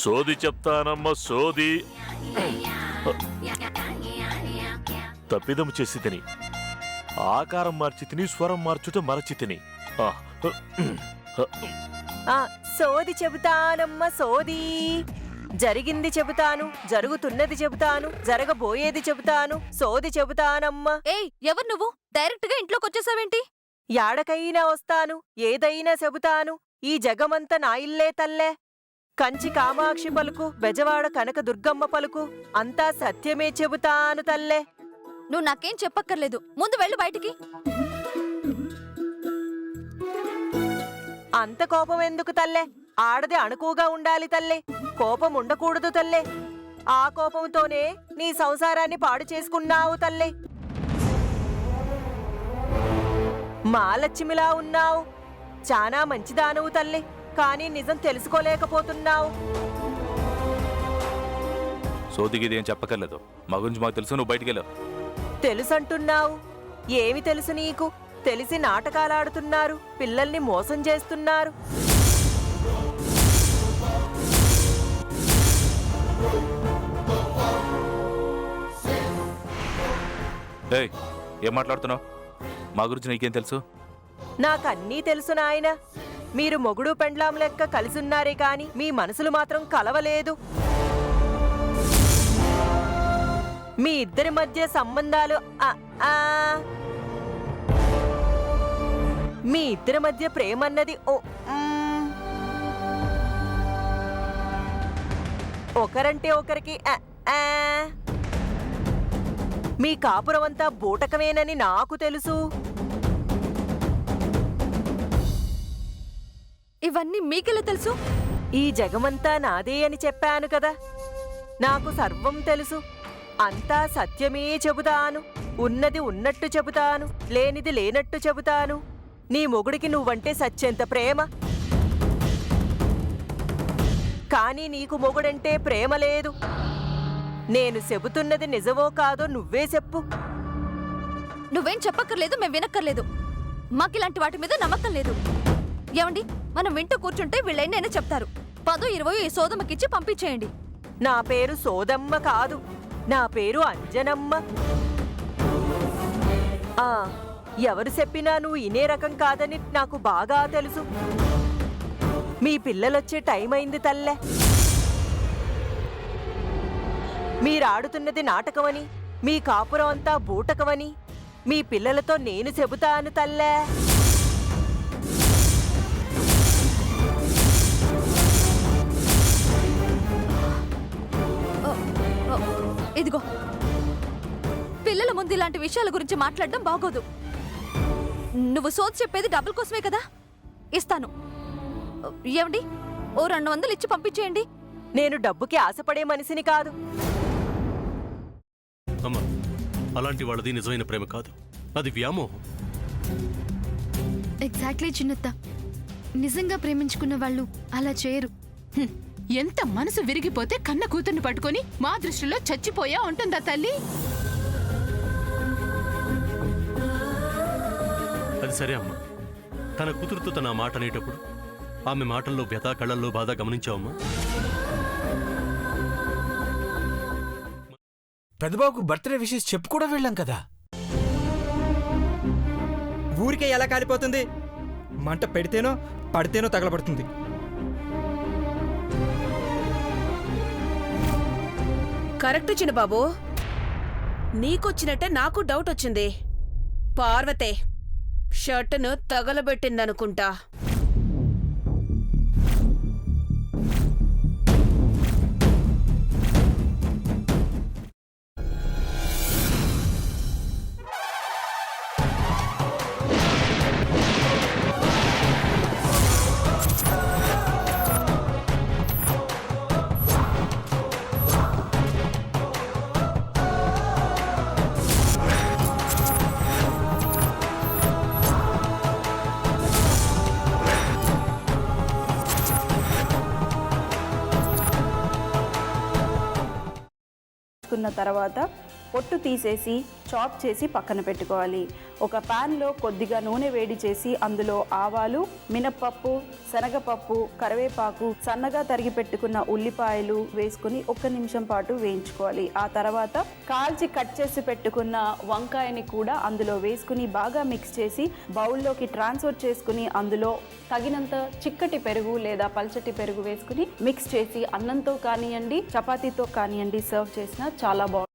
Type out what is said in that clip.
సోది చెప్తానమ్మ సోది. తప్పిదము చేసి తిని ఆకారం మార్చి తిని స్వరం మార్చుట మరచి తిని. సోది చెబుతానమ్మ సోది. జరిగింది చెబుతాను, జరుగుతున్నది చెబుతాను, జరగబోయేది చెబుతాను, సోది చెబుతానమ్మా. ఏయ్, ఎవరు నువ్వు? డైరెక్ట్ గా ఇంట్లోకి వచ్చేసావేంటి? యాడకైనా వస్తాను, ఏదైనా చెబుతాను. ఈ జగమంత నా ఇల్లే తల్లే. కంచి కామాక్షి పలుకు, బెజవాడ కనక దుర్గమ్మ పలుకు, అంతా సత్యమే చెబుతాను తల్లే. నువ్వు నాకేం చెప్పక్కర్లేదు, ముందు వెళ్ళు బయటికి. అంత కోపం ఎందుకు తల్లే? ఆడది అణుకుగా ఉండాలి తల్లే, కోపం ఉండకూడదు తల్లే. ఆ కోపంతోనే నీ సంసారాన్ని పాడు చేసుకున్నావు తల్లే. మహాలక్ష్మిలా ఉన్నావు, చానా మంచిదానవు తల్లి. కానీ నిజం తెలుసుకోలేకపోతున్నావు. సోదిగిదేం చెప్పక్కర్లేదు, మా గురించి మాకు తెలుసు, నువ్వు బయటికి వెళ్ళావు. తెలుసంటున్నావు. ఏమి తెలుసు నీకు? తెలిసి నాటకాలాడుతున్నారు, పిల్లల్ని మోసం చేస్తున్నారు. ఏయ్, ఏం మాట్లాడుతున్నావు? మా గురించి నీకేం తెలుసు? నాకన్నీ తెలుసు నాయన. మీరు మొగుడు పెండ్లాం లెక్క కలిసున్నారే కాని మీ మనసులు మాత్రం కలవలేదు. మీ ఇద్దరి మధ్య సంబంధాలు మీ ఇద్దరి మధ్య ప్రేమన్నది ఒకరంటే ఒకరికి మీ కాపురమంతా బూటకమేనని నాకు తెలుసు. ఇవన్నీ మీకెలా తెలుసు? ఈ జగమంతా నాదే అని చెప్పాను కదా. నాకు సర్వం తెలుసు. అంతా సత్యమే చెబుతాను. ఉన్నది ఉన్నట్టు చెబుతాను, లేనిది లేనట్టు చెబుతాను. నీ మొగుడికి నువ్వంటే సత్యంత ప్రేమ. కానీ నీకు మొగుడంటే ప్రేమ లేదు. నేను చెబుతున్నది నిజమో కాదో నువ్వే చెప్పు. నువ్వేం చెప్పక్కర్లేదు, మేం వినక్కర్లేదు. మాకిలాంటి వాటి మీద నమ్మకం లేదు. ఏమండి, మనం వింటూ కూర్చుంటే వీళ్ళైనా చెప్తారు. 10-20 ఈ సోదమ్మకిచ్చి పంపించేయండి. నా పేరు సోదమ్మ కాదు, నా పేరు అంజనమ్మ. ఎవరు చెప్పినా నువ్వు ఇనే రకం కాదని నాకు బాగా తెలుసు. మీ పిల్లలొచ్చే టైం అయింది తల్లే. మీరాడుతున్నది నాటకమని, మీ కాపురం అంతా బూటకమని మీ పిల్లలతో నేను చెబుతాను తల్లే. ఇదిగో, పిల్లల ముందు ఇలాంటి విషయాల గురించి మాట్లాడడం బాగోదు. నువ్వు సోది చెప్పేది డబ్బుల కోసమే కదా? ఇస్తాను. ఏమండి, ఓ 200 ఇచ్చి పంపించేయండి. నేను డబ్బుకి ఆశపడే మనిషిని కాదు. అమ్మా, అలాంటి వాళ్ళది నిజమైన ప్రేమ కాదు, అది వ్యామోహం. ఎగ్జాక్ట్లీ చిన్నత్త. నిజంగా ప్రేమించుకున్న వాళ్ళు అలా చేయరు. ఎంత మనసు విరిగిపోతే కన్న కూతుర్ని పట్టుకొని మా దృష్టిలో చచ్చిపోయా ఉంటుందా తల్లి? అది సరే అమ్మా, తన కూతురుతో తన మాట అనేటప్పుడు ఆమె మాటల్లో వ్యథ, కళ్ళల్లో బాధ గమనించావమ్మా? పెద్దబాబుకు బర్త్డే విషెస్ చెప్పు కూడా వెళ్ళాం కదా. ఊరికే ఎలా కాలిపోతుంది? మంట పెడితేనో పడితేనో తగలబడుతుంది. కరెక్ట్ చిన్నబాబు, నీకొచ్చినట్టే నాకు డౌట్ వచ్చింది. పార్వతే షర్టును తగలబెట్టిందనుకుంటా. తర్వాత పొట్టు తీసేసి చాప్ చేసి పక్కన పెట్టుకోవాలి. ఒక ప్యాన్లో కొద్దిగా నూనె వేడి చేసి అందులో ఆవాలు, మినప్పప్పు, శనగపప్పు, కరివేపాకు, సన్నగా తరిగి పెట్టుకున్న ఉల్లిపాయలు వేసుకుని 1 నిమిషం పాటు వేయించుకోవాలి. ఆ తర్వాత కాల్చి కట్ చేసి పెట్టుకున్న వంకాయని కూడా అందులో వేసుకుని బాగా మిక్స్ చేసి బౌల్లోకి ట్రాన్స్ఫర్ చేసుకుని అందులో తగినంత చిక్కటి పెరుగు లేదా పల్చటి పెరుగు వేసుకుని మిక్స్ చేసి అన్నంతో కానివ్వండి, చపాతీతో కానివ్వండి సర్వ్ చేసినా చాలా బాగుంటుంది.